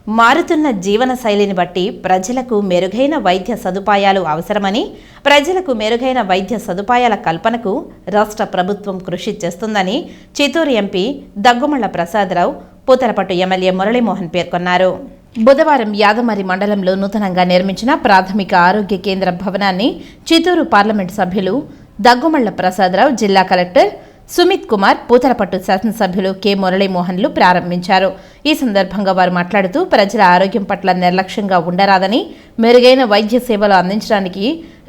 మారుతున్న జీవన శైలిని బట్టి ప్రజలకు మెరుగైన వైద్య సదుపాయాలు అవసరమని, ప్రజలకు మెరుగైన వైద్య సదుపాయాల కల్పనకు రాష్ట్ర ప్రభుత్వం కృషి చేస్తుందని చిత్తూరు ఎంపీ దగ్గుమళ్ల ప్రసాదరావు, పూతలపట్టు ఎమ్మెల్యే మురళీమోహన్ పేర్కొన్నారు. బుధవారం యాదమరి మండలంలో నూతనంగా నిర్మించిన ప్రాథమిక ఆరోగ్య కేంద్ర భవనాన్ని చిత్తూరు పార్లమెంటు సభ్యులు దగ్గుమళ్ల ప్రసాదరావు, జిల్లా కలెక్టర్ సుమిత్ కుమార్, పూతలపట్టు శాసనసభ్యులు కె మురళీమోహన్లు ప్రారంభించారు. ఈ సందర్భంగా వారు మాట్లాడుతూ ప్రజల ఆరోగ్యం పట్ల నిర్లక్ష్యంగా ఉండరాదని, మెరుగైన వైద్య సేవలు అందించడానికి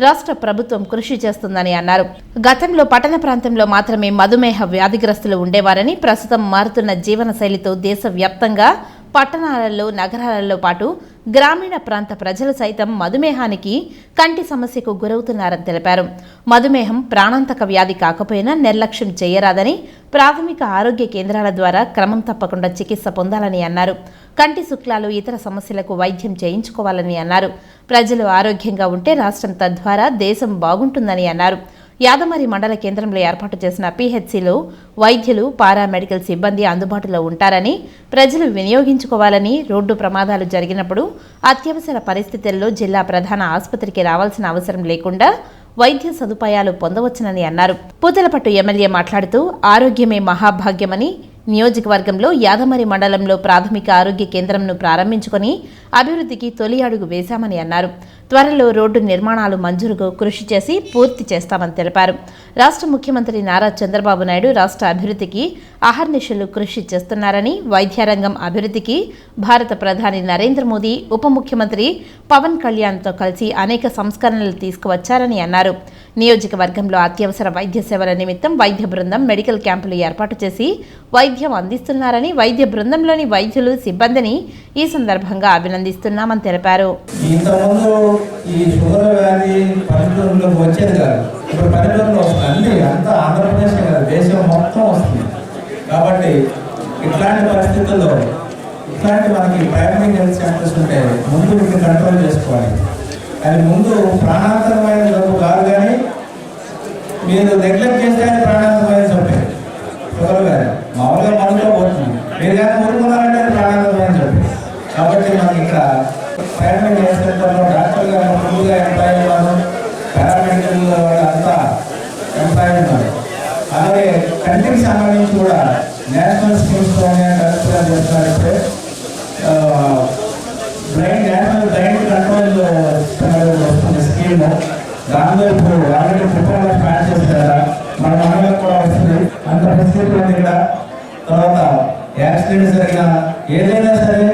రాష్ట్ర ప్రభుత్వం కృషి చేస్తుందని అన్నారు. గతంలో పట్టణ ప్రాంతంలో మాత్రమే మధుమేహ వ్యాధిగ్రస్తులు ఉండేవారని, ప్రస్తుతం మారుతున్న జీవన శైలితో దేశవ్యాప్తంగా పట్టణాలలో, నగరాలలో పాటు గ్రామీణ ప్రాంత ప్రజలు సైతం మధుమేహానికి, కంటి సమస్యకు గురవుతున్నారని తెలిపారు. మధుమేహం ప్రాణాంతక వ్యాధి కాకపోయినా నిర్లక్ష్యం చేయరాదని, ప్రాథమిక ఆరోగ్య కేంద్రాల ద్వారా క్రమం తప్పకుండా చికిత్స పొందాలని అన్నారు. కంటి శుక్లాలు, ఇతర సమస్యలకు వైద్యం చేయించుకోవాలని అన్నారు. ప్రజలు ఆరోగ్యంగా ఉంటే రాష్ట్రం, తద్వారా దేశం బాగుంటుందని అన్నారు. యాదమరి మండల కేంద్రంలో ఏర్పాటు చేసిన పీహెచ్సీలో వైద్యులు, పారామెడికల్ సిబ్బంది అందుబాటులో ఉంటారని, ప్రజలు వినియోగించుకోవాలని, రోడ్డు ప్రమాదాలు జరిగినప్పుడు అత్యవసర పరిస్థితుల్లో జిల్లా ప్రధాన ఆసుపత్రికి రావాల్సిన అవసరం లేకుండా వైద్య సదుపాయాలు పొందవచ్చునని అన్నారు. పూతలపట్టు ఎమ్మెల్యే మాట్లాడుతూ ఆరోగ్యమే మహాభాగ్యమని, నియోజకవర్గంలో యాదమరి మండలంలో ప్రాథమిక ఆరోగ్య కేంద్రంను ప్రారంభించుకొని అభివృద్ధికి తొలి అడుగు వేశామని అన్నారు. త్వరలో రోడ్డు నిర్మాణాలు మంజూరుకు కృషి చేసి పూర్తి చేస్తామని తెలిపారు. రాష్ట్ర ముఖ్యమంత్రి నారా చంద్రబాబు నాయుడు రాష్ట్ర అభివృద్ధికి అహర్నిశలు కృషి చేస్తున్నారని, వైద్యరంగం అభివృద్ధికి భారత ప్రధాని నరేంద్ర మోదీ, ఉప ముఖ్యమంత్రి పవన్ కళ్యాణ్తో కలిసి అనేక సంస్కరణలు తీసుకువచ్చారని అన్నారు. నియోజకవర్గంలో అత్యవసర వైద్య సేవల నిమిత్తం వైద్య బృందం, మెడికల్ క్యాంపులు ఏర్పాటు చేసి వైద్యం అందిస్తున్నారని, వైద్య బృందంలోని వైద్యులు, సిబ్బందిని ఈ సందర్భంగా అభినందిస్తున్నామని తెలిపారు. ఇంతకుముందు ఈ షుగర్ వ్యాధి పల్లెటూరులోకి వచ్చేది కాదు, ఇప్పుడు పల్లెటూరులో వస్తుంది. అంతా ఆంధ్రప్రదేశ్ కాదు, దేశం మొత్తం వస్తుంది. కాబట్టి ఇట్లాంటి పరిస్థితుల్లో ఇట్లాంటి మనకి ప్రైమరీ హెల్త్ సెంటర్స్ ఉంటే ముందు వీటిని కంట్రోల్ చేసుకోవాలి. అది ముందు ప్రాణాంతకమైన జబ్బు కాదు, కానీ మీరు నెగ్లెక్ట్ చేస్తే అది ప్రాణాంతకమైన జబ్బే. షుగర్ వ్యాధి మామూలుగా మనతో పోతుంది, మీరు కానీ ఊరుకున్నారంటే అది ప్రాణాంతకమైన జబ్బు. కాబట్టి మనకి ఇక్కడ ప్రైమరీ హెల్త్ సెంటర్లో డాక్టర్ గారు ముందుగా ఎంప్లాయ్ ఉన్నారు, పారామెడికల్ వాళ్ళు అంతా ఎంప్లాయ్ ఉన్నారు. అలాగే కంటికి సంబంధించి కూడా నేషనల్ స్కీమ్స్తోనే కరెక్ట్గా చేస్తున్నారు. ఇప్పుడే నేషనల్ బ్లైండ్ కంట్రోల్ వస్తుంది స్కీమ్. దానిలో ఇప్పుడు ఆల్రెడీ ప్రిపేర్ ప్లాన్ చేస్తారా, మన మండలకు కూడా వస్తుంది. అంత ఫెసిలిటీ ఉంది ఇక్కడ. తర్వాత యాక్సిడెంట్ జరిగిన ఏదైనా సరే,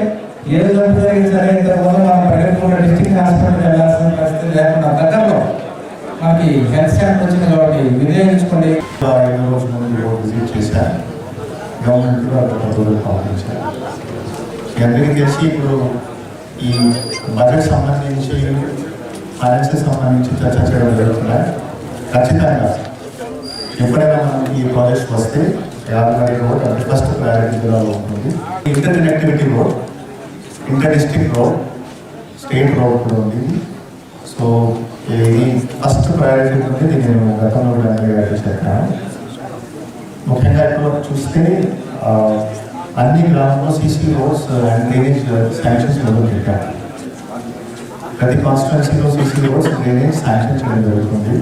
ఏ జబ్బు జరిగినా సరే, ఇంతకుముందు మనం పల్లెటూరు డిస్ట్రిక్ట్ హాస్పిటల్కి వెళ్ళాల్సిన పరిస్థితి లేకుండా దగ్గరలో మనకి హెల్త్ సెంటర్ వచ్చింది. కాబట్టి వినియోగించుకోండి. విజిట్ చేశారు, గవర్నమెంట్ పంపించారు. అందరికీ తెలిసి ఇప్పుడు ఈ బడ్జెట్ సంబంధించి, ఫైనాన్షియల్ సంబంధించి చర్చ చేయడం జరుగుతున్నాయి. ఖచ్చితంగా ఎప్పుడైనా మనం ఈ ప్రాజెక్ట్స్ వస్తే యాదమరి రోడ్ అంటే ఫస్ట్ ప్రయారిటీలో ఉంటుంది. Inter connectivity road, inter district road, state road కూడా ఉంది. సో ఇది ఫస్ట్ ప్రయారిటీ ఉంది. నేను గతంలో కూడా చెప్పాను. ముఖ్యంగా ఇప్పుడు చూస్తే అన్ని గ్రామంలో CC roads and drainage sanctions మొదలు పెట్టారు. ప్రతి కాన్స్టిట్యున్సీలో సీసీ రోడ్స్, డ్రైనేజ్ శాంక్షన్ చేయడం జరుగుతుంది.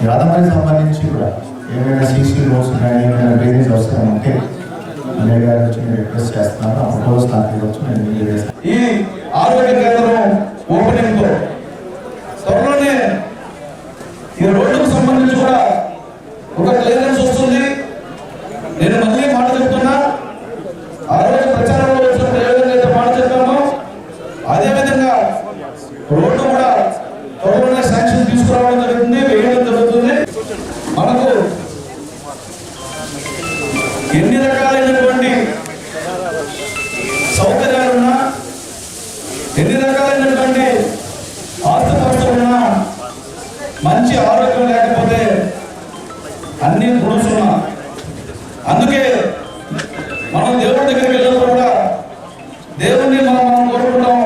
యాదమరికి సంబంధించి కూడా ఏమైనా సీసీ రోడ్స్ కానీ ఏమైనా డ్రైనేజ్ అవసరం ఉంటే అనే గారి నుంచి నేను రిక్వెస్ట్ చేస్తున్నాను. అప్పుడు స్థాయి వచ్చి నేను ఈ ఆరోగ్య కేంద్రం ఓపెనింగ్ తో త్వరలోనే ఈ రోడ్డుకు సంబంధించి కూడా ఒక క్లియరెన్స్ వస్తుంది. నేను మళ్ళీ మాట చెప్తున్నా, ఆ రోజు ప్రచారంలో వచ్చినప్పుడు ఏ విధంగా అయితే మాట చెప్పామో అదేవిధంగా రోడ్డు కూడా త్వరలోనే శాంక్షన్ తీసుకురావడం జరుగుతుంది, వేయడం జరుగుతుంది. మనకు ఎన్ని రకాలైనటువంటి సౌకర్యాలున్నా, ఎన్ని రకాలైనటువంటి ఆస్తిపాస్తులున్నా, మంచి ఆరోగ్యం లేకపోతే అన్ని పురుషున్నా. అందుకే మనం దేవుడి దగ్గరికి వెళ్ళినప్పుడు కూడా దేవుణ్ణి మనం కోరుకుంటాం,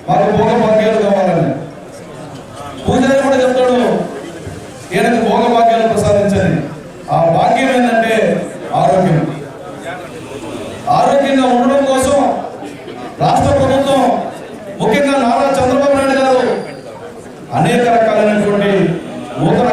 మాకు భోగ భాగ్యాలు కావాలని. పూజారి కూడా చెప్తాడు, ఈయనకు భోగ భాగ్యాలు ప్రసాదించని. ఆ భాగ్యం ఏంటంటే ఆరోగ్యం. ఆరోగ్యంగా ఉండడం కోసం రాష్ట్ర ప్రభుత్వం ముఖ్యంగా నారా చంద్రబాబు నాయుడు గారు అనేక రకాలైనటువంటి నూతన